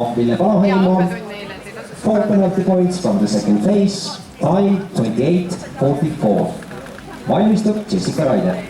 Ville Palaheimo, 4 penalty points from the second phase, time 28-44. Valmistub Jessica Raide.